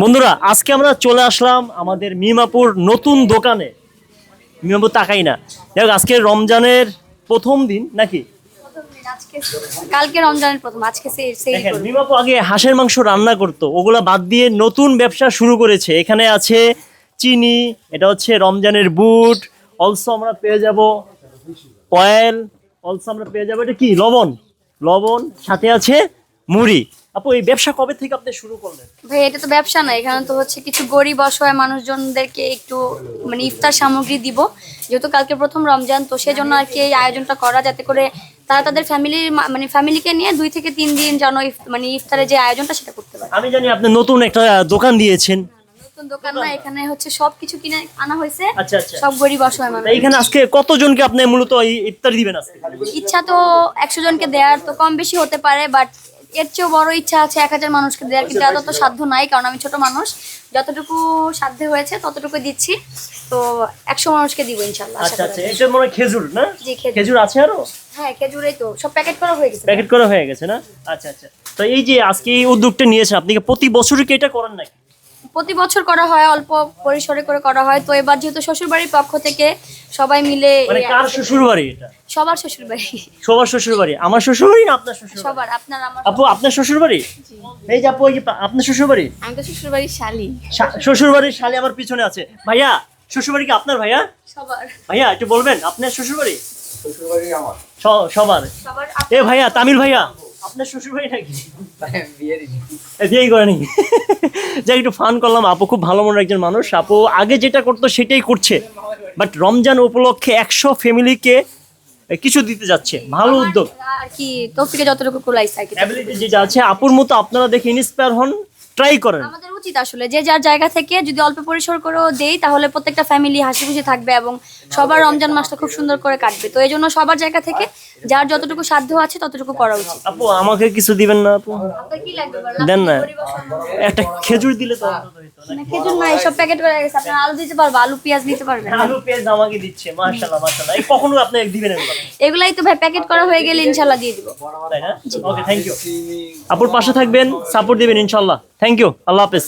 বন্ধুরা আজকে আমরা চলে আসলাম আমাদের মিমাপুর নতুন দোকানে। মিমাপুর তাকাই না, দেখ আজকে রমজানের প্রথম দিন নাকি? কালকে রমজানের প্রথম, আজকে দেখেন মিমাপুর আগে হাঁসের মাংস রান্না করতো, ওগুলা বাদ দিয়ে নতুন ব্যবসা শুরু করেছে। এখানে আছে চিনি, এটা হচ্ছে রমজানের বুট, অলসো আমরা পেয়ে যাব অয়েল, অলসো আমরা পেয়ে যাবো এটা কি লবণ, লবণ সাথে আছে মুড়ি। আপু এই ব্যবসা কবে থেকে আপনি শুরু করলেন? ভাই এটা তো ব্যবসা না, এখানে তো হচ্ছে কিছু গরিব অসহায় মানুষজনদেরকে একটু মানে ইফতার সামগ্রী দিব, যেহেতু কালকে প্রথম রমজান, তো সেজন্য আর কি এই আয়োজনটা করা, যাতে করে তারা তাদের ফ্যামিলিকে নিয়ে 2 থেকে 3 দিন যেন মানে ইফতারের যে আয়োজনটা সেটা করতে পারে। আমি জানি আপনি নতুন একটা দোকান দিয়েছেন। নতুন দোকান না, এখানে হচ্ছে সবকিছু কিনে আনা হয়েছে। আচ্ছা আচ্ছা, সব গরিব অসহায় মানুষ। এখানে আজকে কতজনকে আপনি মূলত ইফতার দিবেন আজকে? ইচ্ছা তো 100 জনকে দেওয়ার, তো কম বেশি হতে পারে, বাট এর চেয়েও বড় ইচ্ছা আছে 1000 মানুষকে দেওয়ার, কিন্তু এত তো সাধ্য নাই, কারণ আমি ছোট মানুষ, যতটুকু সাধ্য হয়েছে ততটুকু দিচ্ছি। তো 100 মানুষকে দিব ইনশাআল্লাহ। আচ্ছা আচ্ছা, এটা মনে হয় খেজুর না? জি, খেজুর। খেজুর আছে আরো? হ্যাঁ, খেজুরেই তো সব প্যাকেট করা হয়ে গেছে। প্যাকেট করা হয়ে গেছে না? আচ্ছা আচ্ছা, তো এই যে আজকে এই উদ্যোগটা নিয়েছেন আপনি, কি প্রতি বছরই কি এটা করেন নাকি? প্রতি বছর করা হয়, অল্প পরিসরে করে করা হয়। তো এবার যেহেতু শ্বশুরবাড়ির পক্ষ থেকে সবাই মিলে, মানে কার শ্বশুর বাড়ি এটা? সবার শ্বশুরবাড়ি। সবার শ্বশুর বাড়ি? আমার শ্বশুর বাড়ি না আপনার শ্বশুর বাড়ি? সবার, আপনার আমার। আপু আপনার শ্বশুর বাড়ি? এই যে আপু, এই যে আপনার শ্বশুর বাড়ি? আমি তো শ্বশুরবাড়ির শালি। শ্বশুর বাড়ির শালি আমার পিছনে আছে। ভাইয়া শ্বশুর বাড়ি কি আপনার? ভাইয়া সবার। ভাইয়া একটু বলবেন আপনার শ্বশুর বাড়ি? শ্বশুর বাড়ি আমার। সবার। সবার। এ ভাইয়া, তামিল ভাইয়া, আপনার শ্বশুর বাড়ি নাকি? বিয়ে দিই। বিয়েই করে নাকি? যাই একটু ফান করলাম। আপু খুব ভালো মনের একজন মানুষ। আপু আগে যেটা করতো সেটাই করছে, বাট রমজান উপলক্ষে 100 ফ্যামিলিকে কিছু দিতে যাচ্ছে। ভালো উদ্যোগ আর কি তৌফিকে যতটুকু কুলাইছে আর কি। অ্যাবিলিটি যেটা আছে আপুর মতো আপনারা দেখে ইন্সপায়ার হন, ট্রাই করেন। আমাদের উচিত আসলে যে যার জায়গা থেকে যদি অল্প পরিসর করেও দেই, তাহলে প্রত্যেকটা ফ্যামিলি হাসি খুশি থাকবে এবং সবার রমজান মাসটা খুব সুন্দর করে কাটবে। তো এই জন্য সবার জায়গা থেকে যার যতটুকু সাধ্য আছে ততটুকু করা উচিত। আপু আমাকে কিছু দিবেন না আপু? আপনার কি লাগবে দেন না, একটা খেজুর দিলে তো অন্তত হইতো। না, খেজুর না, সব প্যাকেট করে গেছে। আপনার আলু দিতে পারবো, আলু পেঁয়াজ নিতে পারবেন। আলু পেঁয়াজ আমাকে দিচ্ছে, মাশাআল্লাহ মাশাআল্লাহ। এই কখনো আপনি দিবেন এগুলো? এগুলাই তো ভাই প্যাকেট করা হয়ে গেলে ইনশাআল্লাহ দিয়ে দিব। তাই না? ওকে, থ্যাংক ইউ। আপুর পাশে থাকবেন, সাপোর্ট দিবেন ইনশাআল্লাহ। থ্যাংক ইউ, আল্লাহ হাফেজ।